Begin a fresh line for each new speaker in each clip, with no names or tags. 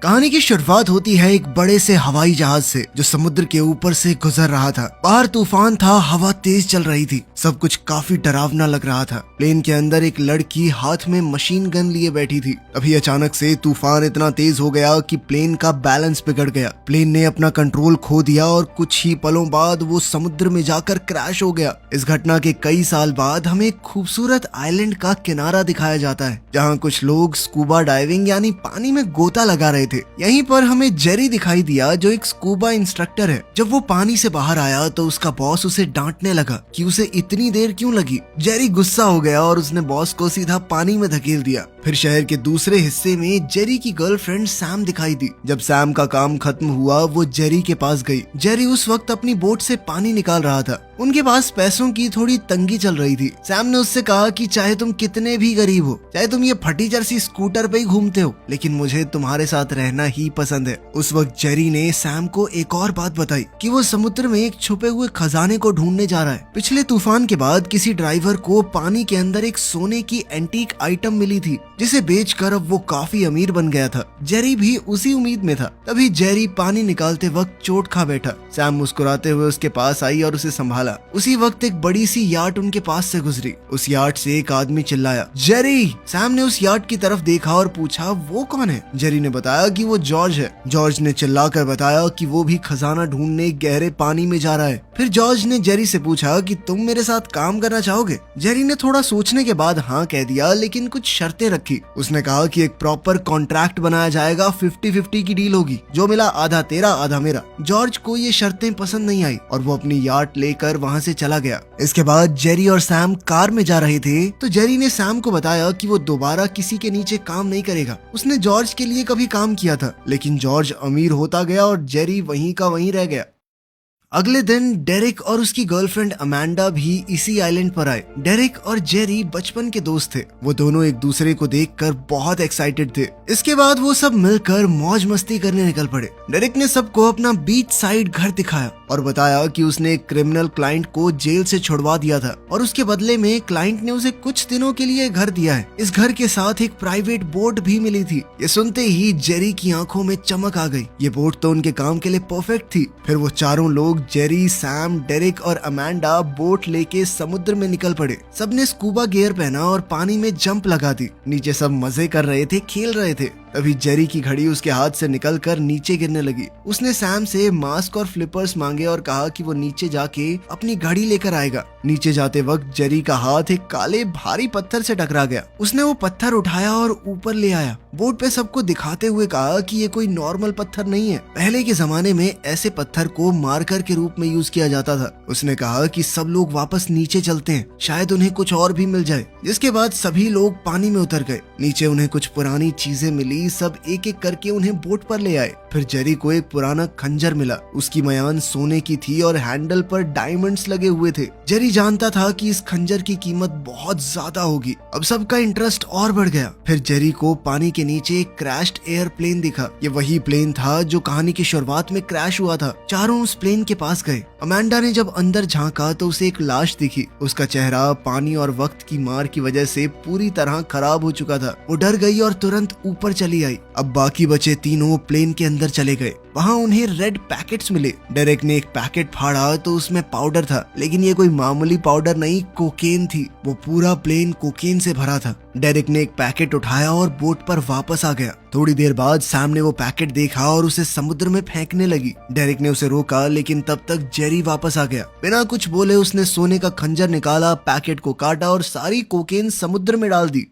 कहानी की शुरुआत होती है एक बड़े से हवाई जहाज से जो समुद्र के ऊपर से गुजर रहा था। बाहर तूफान था, हवा तेज चल रही थी, सब कुछ काफी डरावना लग रहा था। प्लेन के अंदर एक लड़की हाथ में मशीन गन लिए बैठी थी। अभी अचानक से तूफान इतना तेज हो गया कि प्लेन का बैलेंस बिगड़ गया। प्लेन ने अपना कंट्रोल खो दिया और कुछ ही पलों बाद वो समुद्र में जाकर क्रैश हो गया। इस घटना के कई साल बाद हमें एक खूबसूरत आइलैंड का किनारा दिखाया जाता है जहाँ कुछ लोग स्कूबा डाइविंग यानी पानी में गोता लगा रहे थे। यहीं पर हमें जेरी दिखाई दिया जो एक स्कूबा इंस्ट्रक्टर है। जब वो पानी से बाहर आया तो उसका बॉस उसे डांटने लगा कि उसे इतनी देर क्यों लगी। जेरी गुस्सा हो गया और उसने बॉस को सीधा पानी में धकेल दिया। फिर शहर के दूसरे हिस्से में जेरी की गर्लफ्रेंड सैम दिखाई दी। जब सैम का काम खत्म हुआ वो जेरी के पास गई। जेरी उस वक्त अपनी बोट से पानी निकाल रहा था। उनके पास पैसों की थोड़ी तंगी चल रही थी। सैम ने उससे कहा कि चाहे तुम कितने भी गरीब हो, चाहे तुम ये फटी जर्सी स्कूटर पे ही घूमते हो, लेकिन मुझे तुम्हारे साथ रहना ही पसंद है। उस वक्त जेरी ने सैम को एक और बात बताई कि वो समुद्र में एक छुपे हुए खजाने को ढूंढने जा रहा है। पिछले तूफान के बाद किसी ड्राइवर को पानी के अंदर एक सोने की एंटीक आइटम मिली थी जिसे बेचकर अब वो काफी अमीर बन गया था। जेरी भी उसी उम्मीद में था। तभी जेरी पानी निकालते वक्त चोट खा बैठा। सैम मुस्कुराते हुए उसके पास आई और उसे संभाला। उसी वक्त एक बड़ी सी याट उनके पास से गुजरी। उस याट से एक आदमी चिल्लाया, जेरी। सैम ने उस याट की तरफ देखा और पूछा, वो कौन है? जेरी ने बताया कि वो जॉर्ज है। जॉर्ज ने चिल्लाकर बताया कि वो भी खजाना ढूंढने गहरे पानी में जा रहा है। फिर जॉर्ज ने जेरी से पूछा कि तुम मेरे साथ काम करना चाहोगे? जेरी ने थोड़ा सोचने के बाद हाँ कह दिया, लेकिन कुछ शर्तें रखी। उसने कहा कि एक प्रॉपर कॉन्ट्रैक्ट बनाया जाएगा, 50-50 की डील होगी, जो मिला आधा तेरा आधा मेरा। जॉर्ज को ये शर्तें पसंद नहीं आई और वो अपनी याट लेकर वहाँ से चला गया। इसके बाद जेरी और सैम कार में जा रहे थे तो जेरी ने सैम को बताया कि वो दोबारा किसी के नीचे काम नहीं करेगा। उसने जॉर्ज के लिए कभी काम किया था, लेकिन जॉर्ज अमीर होता गया और जेरी वहीं का वहीं रह गया। अगले दिन डेरिक और उसकी गर्लफ्रेंड अमांडा भी इसी आइलैंड पर आए। डेरिक और जेरी बचपन के दोस्त थे। वो दोनों एक दूसरे को देखकर बहुत एक्साइटेड थे। इसके बाद वो सब मिलकर मौज मस्ती करने निकल पड़े। डेरिक ने सबको अपना बीच साइड घर दिखाया और बताया कि उसने एक क्रिमिनल क्लाइंट को जेल से छुड़वा दिया था और उसके बदले में क्लाइंट ने उसे कुछ दिनों के लिए घर दिया है। इस घर के साथ एक प्राइवेट बोट भी मिली थी। ये सुनते ही जेरी की आंखों में चमक आ गई। ये बोट तो उनके काम के लिए परफेक्ट थी। फिर वो चारों लोग जेरी, सैम, डेरिक और अमांडा बोट लेके समुद्र में निकल पड़े। सबने स्कूबा गियर पहना और पानी में जंप लगा दी। नीचे सब मजे कर रहे थे, खेल रहे थे। तभी जेरी की घड़ी उसके हाथ से निकलकर नीचे गिरने लगी। उसने सैम से मास्क और फ्लिपर्स मांगे और कहा कि वो नीचे जाके अपनी घड़ी लेकर आएगा। नीचे जाते वक्त जेरी का हाथ एक काले भारी पत्थर से टकरा गया। उसने वो पत्थर उठाया और ऊपर ले आया। बोट पे सबको दिखाते हुए कहा कि ये कोई नॉर्मल पत्थर नहीं है। पहले के जमाने में ऐसे पत्थर को मार्कर के रूप में यूज किया जाता था। उसने कहा कि सब लोग वापस नीचे चलते हैं, शायद उन्हें कुछ और भी मिल जाए। जिसके बाद सभी लोग पानी में उतर गए। नीचे उन्हें कुछ पुरानी चीजें मिली। सब एक एक करके उन्हें बोट पर ले आए। फिर जेरी को एक पुराना खंजर मिला। उसकी मयान सोने की थी और हैंडल पर डायमंड्स लगे हुए थे। जेरी जानता था कि इस खंजर की कीमत बहुत ज्यादा होगी। अब सबका इंटरेस्ट और बढ़ गया। फिर जेरी को पानी के नीचे एक क्रैश्ड एयरप्लेन दिखा। ये वही प्लेन था जो कहानी की शुरुआत में क्रैश हुआ था। चारों उस प्लेन के पास गए। अमांडा ने जब अंदर झांका तो उसे एक लाश दिखी। उसका चेहरा पानी और वक्त की मार की वजह से पूरी तरह खराब हो चुका था। वो डर गई और तुरंत ऊपर चली आई। अब बाकी बचे तीनों प्लेन के अंदर चले गए। वहाँ उन्हें रेड पैकेट्स मिले। डेरेक ने एक पैकेट फाड़ा तो उसमें पाउडर था, लेकिन ये कोई मामूली पाउडर नहीं, कोकेन थी। वो पूरा प्लेन कोकेन से भरा था। डेरेक ने एक पैकेट उठाया और बोट पर वापस आ गया। थोड़ी देर बाद सैम ने वो पैकेट देखा और उसे समुद्र में फेंकने लगी। डेरेक ने उसे रोका, लेकिन तब तक जेरी वापस आ गया। बिना कुछ बोले उसने सोने का खंजर निकाला, पैकेट को काटा और सारी कोकेन समुद्र में डाल दी।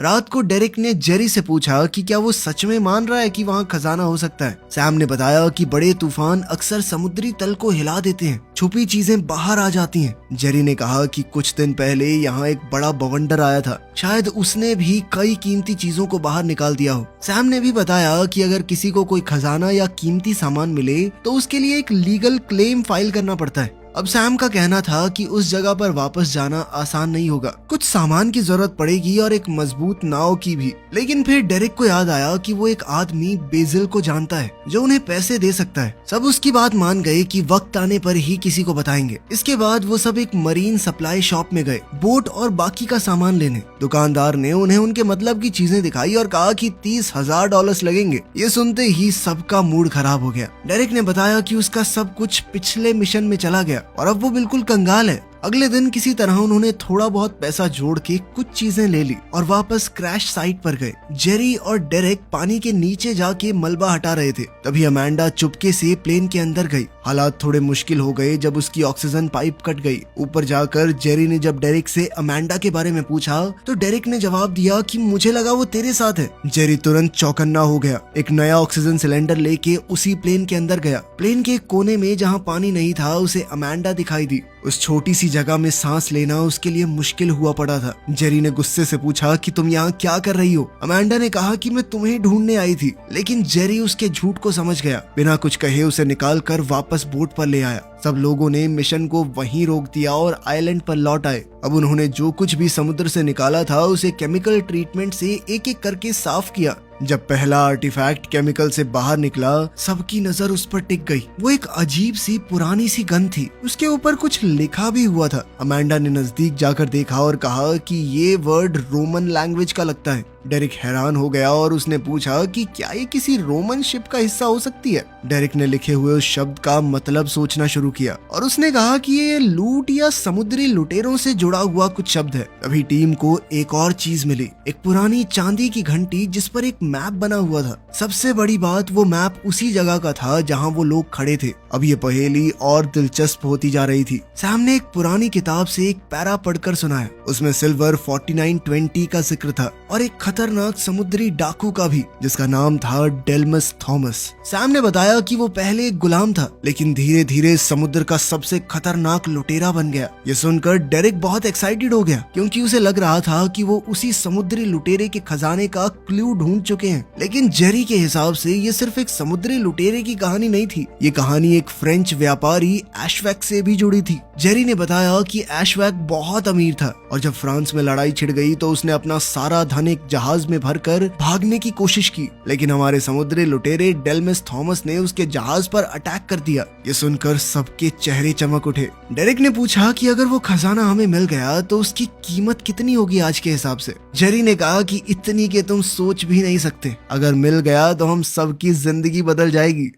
रात को डेरिक ने जेरी से पूछा कि क्या वो सच में मान रहा है कि वहाँ खजाना हो सकता है। सैम ने बताया कि बड़े तूफान अक्सर समुद्री तल को हिला देते हैं, छुपी चीजें बाहर आ जाती हैं। जेरी ने कहा कि कुछ दिन पहले यहाँ एक बड़ा बवंडर आया था, शायद उसने भी कई कीमती चीजों को बाहर निकाल दिया हो। सैम ने भी बताया कि अगर किसी को कोई खजाना या कीमती सामान मिले तो उसके लिए एक लीगल क्लेम फाइल करना पड़ता है। अब सैम का कहना था कि उस जगह पर वापस जाना आसान नहीं होगा, कुछ सामान की जरूरत पड़ेगी और एक मजबूत नाव की भी। लेकिन फिर डेरेक को याद आया कि वो एक आदमी बेजिल को जानता है जो उन्हें पैसे दे सकता है। सब उसकी बात मान गए कि वक्त आने पर ही किसी को बताएंगे। इसके बाद वो सब एक मरीन सप्लाई शॉप में गए बोट और बाकी का सामान लेने। दुकानदार ने उन्हें उनके मतलब की चीजें दिखाई और कहा कि $30,000 लगेंगे। ये सुनते ही सबका मूड खराब हो गया। डेरेक ने बताया कि उसका सब कुछ पिछले मिशन में चला गया और अब वो बिल्कुल कंगाल है। अगले दिन किसी तरह उन्होंने थोड़ा बहुत पैसा जोड़ के कुछ चीजें ले ली और वापस क्रैश साइट पर गए। जेरी और डेरेक पानी के नीचे जाके मलबा हटा रहे थे, तभी अमांडा चुपके से प्लेन के अंदर गई। हालात थोड़े मुश्किल हो गए जब उसकी ऑक्सीजन पाइप कट गई। ऊपर जाकर जेरी ने जब डेरेक से अमांडा के बारे में पूछा तो डेरेक ने जवाब दिया कि मुझे लगा वो तेरे साथ है। जेरी तुरंत चौकन्ना हो गया, एक नया ऑक्सीजन सिलेंडर लेके उसी प्लेन के अंदर गया। प्लेन के कोने में जहाँ पानी नहीं था उसे अमांडा दिखाई दी। उस छोटी सी जगह में सांस लेना उसके लिए मुश्किल हुआ पड़ा था। जेरी ने गुस्से से पूछा कि तुम यहाँ क्या कर रही हो? अमांडा ने कहा कि मैं तुम्हें ढूंढने आई थी, लेकिन जेरी उसके झूठ को समझ गया। बिना कुछ कहे उसे निकाल कर वापस बोट पर ले आया। सब लोगों ने मिशन को वहीं रोक दिया और आइलैंड पर लौट आए। अब उन्होंने जो कुछ भी समुद्र से निकाला था उसे केमिकल ट्रीटमेंट से एक एक करके साफ किया। जब पहला आर्टिफैक्ट केमिकल से बाहर निकला सबकी नजर उस पर टिक गई। वो एक अजीब सी पुरानी सी गन थी, उसके ऊपर कुछ लिखा भी हुआ था। अमांडा ने नजदीक जाकर देखा और कहा कि ये वर्ड रोमन लैंग्वेज का लगता है। डेरिक हैरान हो गया और उसने पूछा कि क्या ये किसी रोमन शिप का हिस्सा हो सकती है। डेरिक ने लिखे हुए उस शब्द का मतलब सोचना शुरू किया और उसने कहा कि ये लूट या समुद्री लुटेरों से जुड़ा हुआ कुछ शब्द है। तभी टीम को एक और चीज मिली, एक पुरानी चांदी की घंटी जिस पर एक मैप बना हुआ था। सबसे बड़ी बात, वो मैप उसी जगह का था जहाँ वो लोग खड़े थे। अब ये पहेली और दिलचस्प होती जा रही थी। सैम ने एक पुरानी किताब से एक पैरा पढ़कर सुनाया। उसमें सिल्वर 4920 का जिक्र था और एक खतरनाक समुद्री डाकू का भी, जिसका नाम था डेल्मस थॉमस। सैम ने बताया कि वो पहले एक गुलाम था, लेकिन धीरे धीरे समुद्र का सबसे खतरनाक लुटेरा बन गया। ये सुनकर डेरिक बहुत एक्साइटेड हो गया, क्योंकि उसे लग रहा था कि वो उसी समुद्री लुटेरे के खजाने का क्लू ढूंढ चुके हैं। लेकिन जेरी के हिसाब से ये सिर्फ एक समुद्री लुटेरे की कहानी नहीं थी, ये कहानी एक फ्रेंच व्यापारी एशवैक से भी जुड़ी थी। जेरी ने बताया कि एशवैक बहुत अमीर था और जब फ्रांस में लड़ाई छिड़ गई तो उसने अपना सारा धन एक जहाज में भरकर भागने की कोशिश की, लेकिन हमारे समुद्री लुटेरे डेल्मस थॉमस ने उसके जहाज पर अटैक कर दिया। ये सुनकर सबके चेहरे चमक उठे। डेरिक ने पूछा कि अगर वो खजाना हमें मिल गया तो उसकी कीमत कितनी होगी आज के हिसाब से। जेरी ने कहा कि इतनी के तुम सोच भी नहीं सकते, अगर मिल गया तो हम सबकी जिंदगी बदल जाएगी।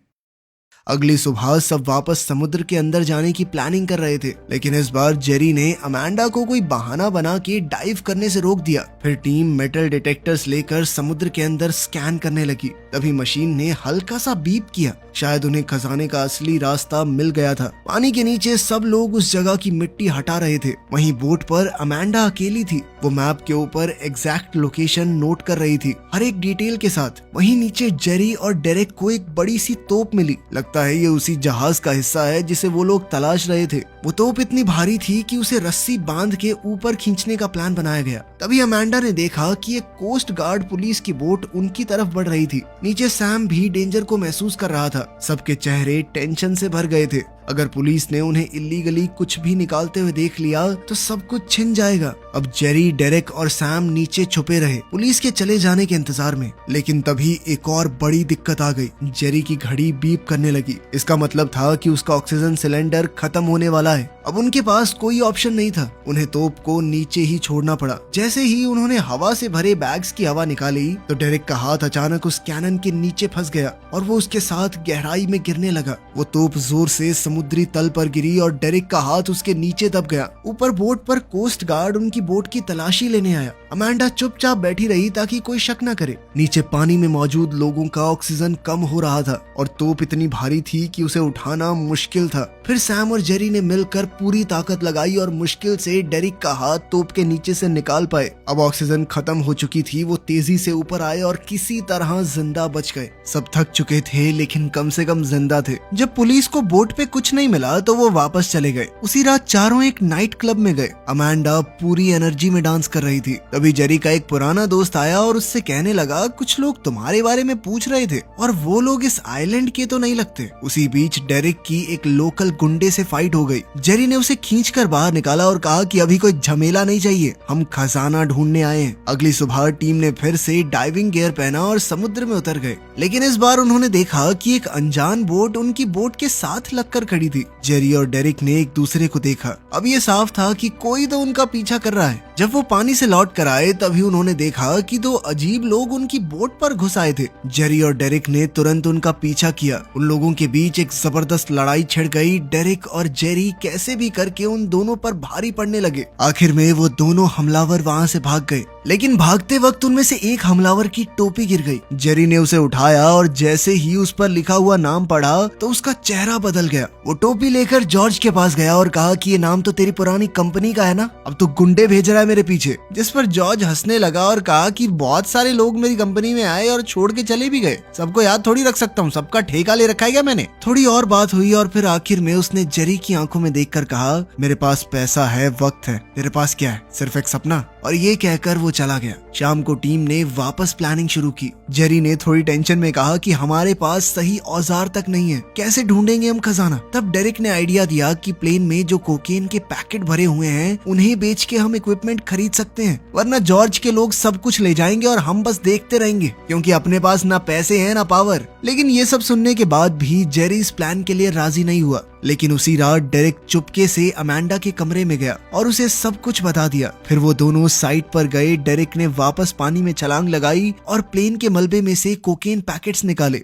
अगली सुबह सब वापस समुद्र के अंदर जाने की प्लानिंग कर रहे थे, लेकिन इस बार जेरी ने अमांडा को कोई बहाना बना के डाइव करने से रोक दिया। फिर टीम मेटल डिटेक्टर्स लेकर समुद्र के अंदर स्कैन करने लगी। तभी मशीन ने हल्का सा बीप किया, शायद उन्हें खजाने का असली रास्ता मिल गया था। पानी के नीचे सब लोग उस जगह की मिट्टी हटा रहे थे। वहीं बोट पर अमांडा अकेली थी। वो मैप के ऊपर एग्जैक्ट लोकेशन नोट कर रही थी, हर एक डिटेल के साथ। वहीं नीचे जेरी और डेरेक को एक बड़ी सी तोप मिली। लगता है ये उसी जहाज का हिस्सा है जिसे वो लोग तलाश रहे थे। वो तोप इतनी भारी थी कि उसे रस्सी बांध के ऊपर खींचने का प्लान बनाया गया। तभी अमांडा ने देखा कि एक कोस्ट गार्ड पुलिस की बोट उनकी तरफ बढ़ रही थी। नीचे सैम भी डेंजर को महसूस कर रहा था। सबके चेहरे टेंशन से भर गए थे। अगर पुलिस ने उन्हें इल्लीगली कुछ भी निकालते हुए देख लिया तो सब कुछ छिन जाएगा। अब जेरी, डेरेक और सैम नीचे छुपे रहे, पुलिस के चले जाने के इंतजार में। लेकिन तभी एक और बड़ी दिक्कत आ गई। जेरी की घड़ी बीप करने लगी। इसका मतलब था कि उसका ऑक्सीजन सिलेंडर खत्म होने वाला है। अब उनके पास कोई ऑप्शन नहीं था, उन्हें तोप को नीचे ही छोड़ना पड़ा। जैसे ही उन्होंने हवा से भरे बैग्स की हवा निकाली तो डेरेक का हाथ अचानक उस कैनन के नीचे फंस गया और वो उसके साथ गहराई में गिरने लगा। वो तोप जोर से समुद्री तल पर गिरी और डेरेक का हाथ उसके नीचे दब गया। ऊपर बोट पर कोस्ट गार्ड उनकी बोट की तलाशी लेने आया। अमांडा चुपचाप बैठी रही ताकि कोई शक न करे। नीचे पानी में मौजूद लोगों का ऑक्सीजन कम हो रहा था और तोप इतनी भारी थी कि उसे उठाना मुश्किल था। फिर सैम और जेरी ने मिलकर पूरी ताकत लगाई और मुश्किल से डेरिक का हाथ तोप के नीचे से निकाल पाए। अब ऑक्सीजन खत्म हो चुकी थी। वो तेजी से ऊपर आए और किसी तरह जिंदा बच गए। सब थक चुके थे लेकिन कम से कम जिंदा थे। जब पुलिस को बोट पे कुछ नहीं मिला तो वो वापस चले गए। उसी रात चारों एक नाइट क्लब में गए। अमांडा पूरी एनर्जी में डांस कर रही थी। तभी जेरी का एक पुराना दोस्त आया और उससे कहने लगा, कुछ लोग तुम्हारे बारे में पूछ रहे थे और वो लोग इस आइलैंड के तो नहीं लगते। उसी बीच डेरिक की एक लोकल गुंडे से फाइट हो गई। जेरी ने उसे खींचकर बाहर निकाला और कहा कि अभी कोई झमेला नहीं चाहिए, हम खजाना ढूंढने आए हैं। अगली सुबह टीम ने फिर से डाइविंग गियर पहना और समुद्र में उतर गए, लेकिन इस बार उन्होंने देखा कि एक अनजान बोट उनकी बोट के साथ लगकर खड़ी थी। जेरी और डेरिक ने एक दूसरे को देखा। अब ये साफ था कि कोई तो उनका पीछा कर रहा है। जब वो पानी से लौट कर आए तभी उन्होंने देखा कि दो अजीब लोग उनकी बोट पर घुस आए थे। जेरी और डेरिक ने तुरंत उनका पीछा किया। उन लोगों के बीच एक जबरदस्त लड़ाई छिड़ गई। डेरिक और जेरी कैसे भी करके उन दोनों पर भारी पड़ने लगे। आखिर में वो दोनों हमलावर वहाँ से भाग गए, लेकिन भागते वक्त उनमें से एक हमलावर की टोपी गिर गई। जेरी ने उसे उठाया और जैसे ही उस पर लिखा हुआ नाम पढ़ा तो उसका चेहरा बदल गया। वो टोपी लेकर जॉर्ज के पास गया और कहा कि ये नाम तो तेरी पुरानी कंपनी का है ना, अब तो गुंडे भेज रहा है मेरे पीछे। जिस पर जॉर्ज हंसने लगा और कहा कि बहुत सारे लोग मेरी कंपनी में आए और छोड़ के चले भी गए, सबको याद थोड़ी रख सकता हूँ, सबका ठेका ले रखा है क्या मैंने। थोड़ी और बात हुई और फिर आखिर में उसने जेरी की आंखों में देखकर कहा, मेरे पास पैसा है, वक्त है, तेरे पास क्या है, सिर्फ एक सपना। और ये कहकर वो चला गया। शाम को टीम ने वापस प्लानिंग शुरू की। जेरी ने थोड़ी टेंशन में कहा कि हमारे पास सही औजार तक नहीं है, कैसे ढूंढेंगे हम खजाना। तब डेरिक ने आइडिया दिया कि प्लेन में जो कोकेन के पैकेट भरे हुए हैं उन्हें बेच के हम इक्विपमेंट खरीद सकते हैं, वरना जॉर्ज के लोग सब कुछ ले जाएंगे और हम बस देखते रहेंगे, क्योंकि अपने पास ना पैसे हैं ना पावर। लेकिन ये सब सुनने के बाद भी जेरी इस प्लान के लिए राजी नहीं हुआ। लेकिन उसी रात डेरिक चुपके से अमांडा के कमरे में गया और उसे सब कुछ बता दिया। फिर वो दोनों साइट पर गए। डेरिक ने वापस पानी में छलांग लगाई और प्लेन के मलबे में से कोकेन पैकेट्स निकाले।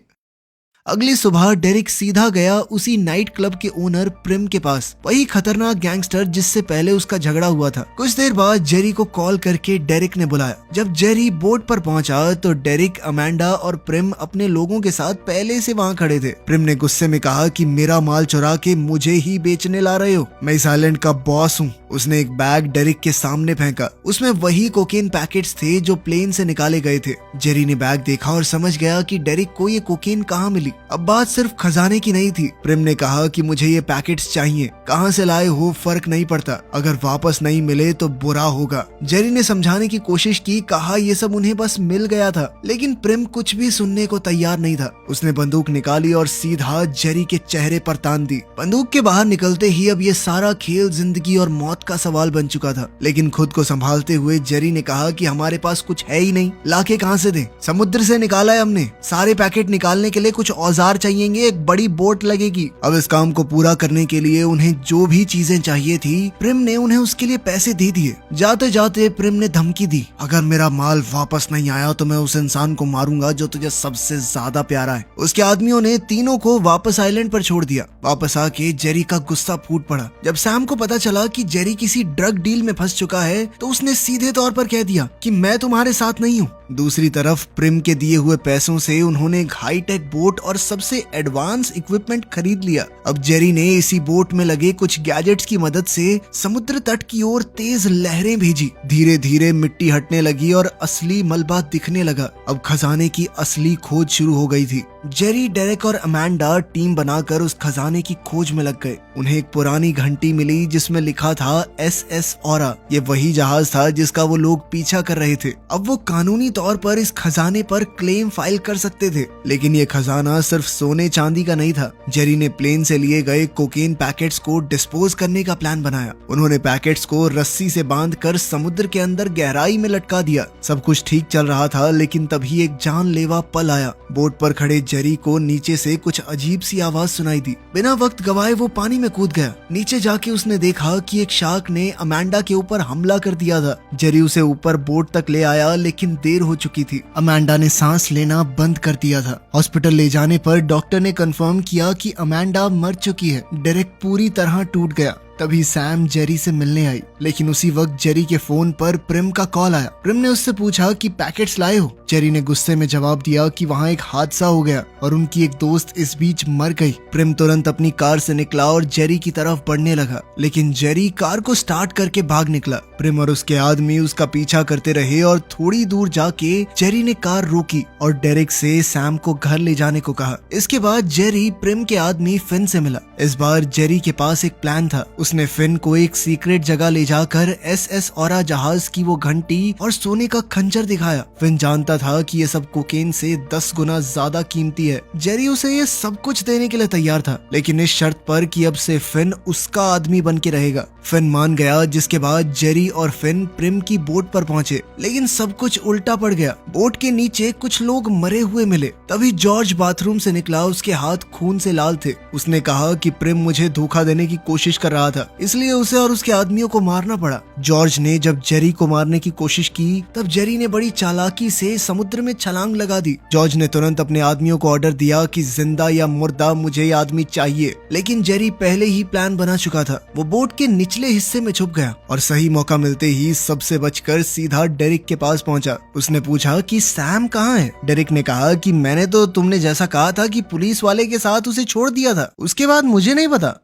अगली सुबह डेरिक सीधा गया उसी नाइट क्लब के ओनर प्रिम के पास, वही खतरनाक गैंगस्टर जिससे पहले उसका झगड़ा हुआ था। कुछ देर बाद जेरी को कॉल करके डेरिक ने बुलाया। जब जेरी बोट पर पहुंचा तो डेरिक, अमांडा और प्रिम अपने लोगों के साथ पहले से वहां खड़े थे। प्रिम ने गुस्से में कहा कि मेरा माल चुरा के मुझे ही बेचने ला रहे हो, मैं इस आइलैंड का बॉस हूँ। उसने एक बैग डेरिक के सामने फेंका। उसमें वही कोकेन पैकेट्स थे जो प्लेन से निकाले गए थे। जेरी ने बैग देखा और समझ गया कि डेरिक को ये कोकेन कहाँ मिली। अब बात सिर्फ खजाने की नहीं थी। प्रिम ने कहा कि मुझे ये पैकेट्स चाहिए, कहाँ से लाए हो फर्क नहीं पड़ता, अगर वापस नहीं मिले तो बुरा होगा। जेरी ने समझाने की कोशिश की, कहा ये सब उन्हें बस मिल गया था, लेकिन प्रिम कुछ भी सुनने को तैयार नहीं था। उसने बंदूक निकाली और सीधा जेरी के चेहरे पर तान दी। बंदूक के बाहर निकलते ही अब ये सारा खेल जिंदगी और मौत का सवाल बन चुका था। लेकिन खुद को संभालते हुए जेरी ने कहा कि हमारे पास कुछ है ही नहीं, लाके कहाँ से दें, समुद्र से निकाला है हमने। सारे पैकेट निकालने के लिए कुछ औजार चाहिएंगे, एक बड़ी बोट लगेगी। अब इस काम को पूरा करने के लिए उन्हें जो भी चीजें चाहिए थी, प्रिम ने उन्हें उसके लिए पैसे दे दिए। जाते जाते प्रिम ने धमकी दी, अगर मेरा माल वापस नहीं आया तो मैं उस इंसान को मारूंगा जो तुझे सबसे ज्यादा प्यारा है। उसके आदमियों ने तीनों को वापस आइलैंड पर छोड़ दिया। वापस आके जेरी का गुस्सा फूट पड़ा। जब सैम को पता चला कि जेरी किसी ड्रग डील में फंस चुका है तो उसने सीधे तौर पर कह दिया कि मैं तुम्हारे साथ नहीं हूँ। दूसरी तरफ प्रिम के दिए हुए पैसों से उन्होंने एक हाईटेक बोट और सबसे एडवांस इक्विपमेंट खरीद लिया। अब जेरी ने इसी बोट में लगे कुछ गैजेट्स की मदद से समुद्र तट की ओर तेज लहरें भेजी। धीरे धीरे मिट्टी हटने लगी और असली मलबा दिखने लगा। अब खजाने की असली खोज शुरू हो गई थी। जेरी, डेरिक और अमांडा टीम बनाकर उस खजाने की खोज में लग गए। उन्हें एक पुरानी घंटी मिली जिसमें लिखा था SS ऑरा। ये वही जहाज था जिसका वो लोग पीछा कर रहे थे। अब वो कानूनी तौर पर इस खजाने पर क्लेम फाइल कर सकते थे, लेकिन ये खजाना सिर्फ सोने चांदी का नहीं था। जेरी ने प्लेन से लिए गए कोकेन पैकेट्स को डिस्पोज करने का प्लान बनाया। उन्होंने पैकेट्स को रस्सी से बांधकर समुद्र के अंदर गहराई में लटका दिया। सब कुछ ठीक चल रहा था, लेकिन तभी एक जानलेवा पल आया। बोट पर खड़े जेरी को नीचे से कुछ अजीब सी आवाज सुनाई दी। बिना वक्त गवाए वो पानी में कूद गया। नीचे जाके उसने देखा कि एक शार्क ने अमांडा के ऊपर हमला कर दिया था। जेरी उसे ऊपर बोट तक ले आया, लेकिन देर हो चुकी थी। अमांडा ने सांस लेना बंद कर दिया था। हॉस्पिटल ले जाने पर डॉक्टर ने कंफर्म किया कि अमांडा मर चुकी है। डेरिक पूरी तरह टूट गया। तभी सैम जेरी से मिलने आई, लेकिन उसी वक्त जेरी के फोन पर प्रिम का कॉल आया। प्रिम ने उससे पूछा कि पैकेट्स लाए हो। जेरी ने गुस्से में जवाब दिया कि वहाँ एक हादसा हो गया और उनकी एक दोस्त इस बीच मर गई। प्रिम तुरंत अपनी कार से निकला और जेरी की तरफ बढ़ने लगा, लेकिन जेरी कार को स्टार्ट करके भाग निकला। प्रिम और उसके आदमी उसका पीछा करते रहे और थोड़ी दूर जाके जेरी ने कार रोकी और डेरिक से सैम को घर ले जाने को कहा। इसके बाद जेरी प्रिम के आदमी फिन से मिला। इस बार जेरी के पास एक प्लान था। उसने फिन को एक सीक्रेट जगह ले जाकर SS ऑरा जहाज की वो घंटी और सोने का खंजर दिखाया। फिन जानता जानता था कि ये सब कोकेन से 10 गुना ज्यादा कीमती है। जेरी उसे ये सब कुछ देने के लिए तैयार था, लेकिन इस शर्त पर कि अब से फिन उसका आदमी बन के रहेगा। फिन मान गया, जिसके बाद जेरी और फिन प्रिम की बोट पर पहुंचे, लेकिन सब कुछ उल्टा पड़ गया। बोट के नीचे कुछ लोग मरे हुए मिले। तभी जॉर्ज बाथरूम से निकला, उसके हाथ खून से लाल थे। उसने कहा कि प्रिम मुझे धोखा देने की कोशिश कर रहा था, इसलिए उसे और उसके आदमियों को मारना पड़ा। जॉर्ज ने जब जेरी को मारने की कोशिश की, तब जेरी ने बड़ी चालाकी से समुद्र में छलांग लगा दी। जॉर्ज ने तुरंत अपने आदमियों को ऑर्डर दिया कि जिंदा या मुर्दा मुझे ये आदमी चाहिए, लेकिन जेरी पहले ही प्लान बना चुका था। वो बोट के निचले हिस्से में छुप गया और सही मौका मिलते ही सबसे बचकर सीधा डेरिक के पास पहुंचा। उसने पूछा कि सैम कहाँ है। डेरिक ने कहा कि मैंने तो तुमने जैसा कहा था कि पुलिस वाले के साथ उसे छोड़ दिया था, उसके बाद मुझे नहीं पता।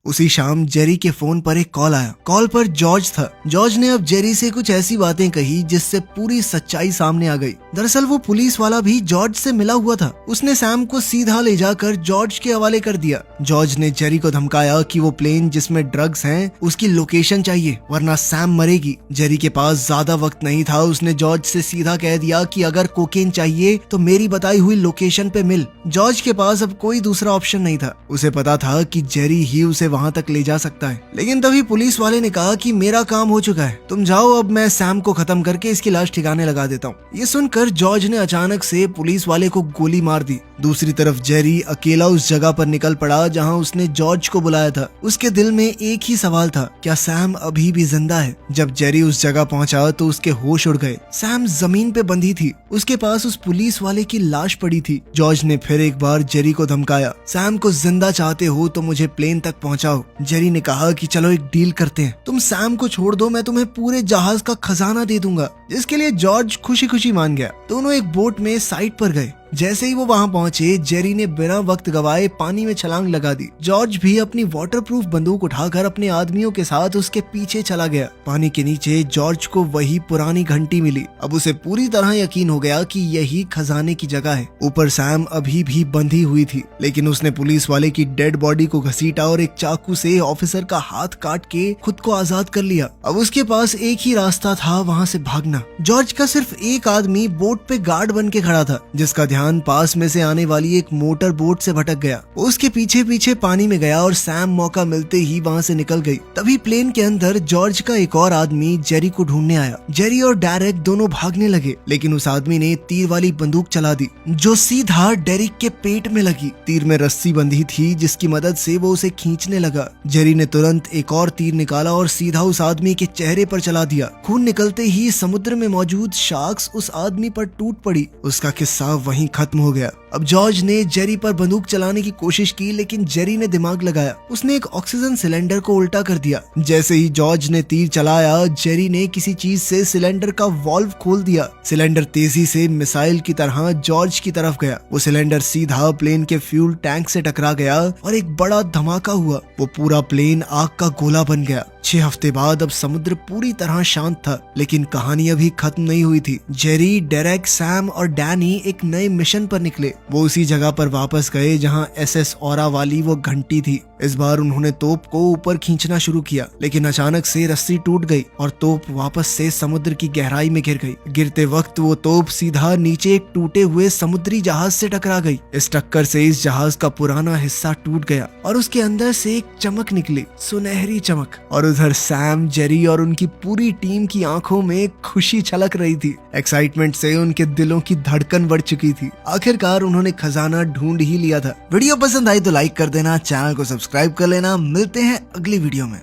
उसी शाम जेरी के फोन पर एक कॉल आया। कॉल पर जॉर्ज था। जॉर्ज ने अब जेरी से कुछ ऐसी बातें कही जिससे पूरी सच्चाई सामने आ गई। दरअसल वो पुलिस वाला भी जॉर्ज से मिला हुआ था। उसने सैम को सीधा ले जाकर जॉर्ज के हवाले कर दिया। जॉर्ज ने जेरी को धमकाया कि वो प्लेन जिसमें ड्रग्स हैं उसकी लोकेशन चाहिए, वरना सैम मरेगी। जेरी के पास ज्यादा वक्त नहीं था। उसने जॉर्ज से सीधा कह दिया कि अगर कोकेन चाहिए तो मेरी बताई हुई लोकेशन पे मिल। जॉर्ज के पास अब कोई दूसरा ऑप्शन नहीं था। उसे पता था कि जेरी ही उसे वहां तक ले जा सकता है। लेकिन तभी पुलिस वाले ने कहा कि मेरा काम हो चुका है, तुम जाओ, अब मैं सैम को खत्म करके इसकी लाश ठिकाने लगा देता हूँ। ये सुनकर जॉर्ज ने अचानक से पुलिस वाले को गोली मार दी। दूसरी तरफ जेरी अकेला उस जगह पर निकल पड़ा जहाँ उसने जॉर्ज को बुलाया था। उसके दिल में एक ही सवाल था, क्या सैम अभी भी जिंदा है? जब जेरी उस जगह पहुंचा तो उसके होश उड़ गए। सैम जमीन पे बंधी थी, उसके पास उस पुलिस वाले की लाश पड़ी थी। जॉर्ज ने फिर एक बार जेरी को धमकाया, सैम को जिंदा चाहते हो तो मुझे प्लेन तक पहुंचाओ। जेरी ने कहा कि चलो एक डील करते हैं, तुम सैम को छोड़ दो, मैं तुम्हें पूरे जहाज का खजाना दे दूंगा। जिसके लिए जॉर्ज खुशी खुशी मान गया। दोनों एक बोट में साइड पर गए। जैसे ही वो वहां पहुंचे, जेरी ने बिना वक्त गवाए पानी में छलांग लगा दी। जॉर्ज भी अपनी वाटरप्रूफ बंदूक उठाकर अपने आदमियों के साथ उसके पीछे चला गया। पानी के नीचे जॉर्ज को वही पुरानी घंटी मिली। अब उसे पूरी तरह यकीन हो गया कि यही खजाने की जगह है। ऊपर सैम अभी भी बंधी हुई थी, लेकिन उसने पुलिस वाले की डेड बॉडी को घसीटा और एक चाकू से ऑफिसर का हाथ काट के खुद को आजाद कर लिया। अब उसके पास एक ही रास्ता था, वहाँ से भागना। जॉर्ज का सिर्फ एक आदमी बोट पे गार्ड बन के खड़ा था, जिसका ध्यान पास में से आने वाली एक मोटर बोट से भटक गया। वो उसके पीछे पीछे पानी में गया और सैम मौका मिलते ही वहाँ से निकल गई। तभी प्लेन के अंदर जॉर्ज का एक और आदमी जेरी को ढूंढने आया। जेरी और डेरिक दोनों भागने लगे, लेकिन उस आदमी ने तीर वाली बंदूक चला दी, जो सीधा डेरिक के पेट में लगी। तीर में रस्सी बंधी थी, जिसकी मदद से वो उसे खींचने लगा। जेरी ने तुरंत एक और तीर निकाला और सीधा उस आदमी के चेहरे पर चला दिया। खून निकलते ही समुद्र में मौजूद शार्क्स उस आदमी पर टूट पड़ी। उसका किस्सा वहीं खत्म हो गया। अब जॉर्ज ने जेरी पर बंदूक चलाने की कोशिश की, लेकिन जेरी ने दिमाग लगाया। उसने एक ऑक्सीजन सिलेंडर को उल्टा कर दिया। जैसे ही जॉर्ज ने तीर चलाया, जेरी ने किसी चीज से सिलेंडर का वाल्व खोल दिया। सिलेंडर तेजी से मिसाइल की तरह जॉर्ज की तरफ गया। वो सिलेंडर सीधा प्लेन के फ्यूल टैंक से टकरा गया और एक बड़ा धमाका हुआ। वो पूरा प्लेन आग का गोला बन गया। 6 हफ्ते बाद अब समुद्र पूरी तरह शांत था, लेकिन कहानी अभी खत्म नहीं हुई थी। जेरी, डेरेक, सैम और डैनी एक नए मिशन पर निकले। वो उसी जगह पर वापस गए जहां एसएस ऑरा वाली वो घंटी थी। इस बार उन्होंने तोप को ऊपर खींचना शुरू किया, लेकिन अचानक से रस्सी टूट गई और तोप वापस से समुद्र की गहराई में गिर गई। गिरते वक्त वो तोप सीधा नीचे एक टूटे हुए समुद्री जहाज से टकरा गई। इस टक्कर से इस जहाज का पुराना हिस्सा टूट गया और उसके अंदर से एक चमक निकली, सुनहरी चमक। और उधर सैम, जेरी और उनकी पूरी टीम की आंखों में खुशी छलक रही थी। एक्साइटमेंट से उनके दिलों की धड़कन बढ़ चुकी थी। आखिरकार उन्होंने खजाना ढूंढ ही लिया था। वीडियो पसंद आई तो लाइक कर देना, चैनल को सब्सक्राइब कर लेना। मिलते हैं अगली वीडियो में।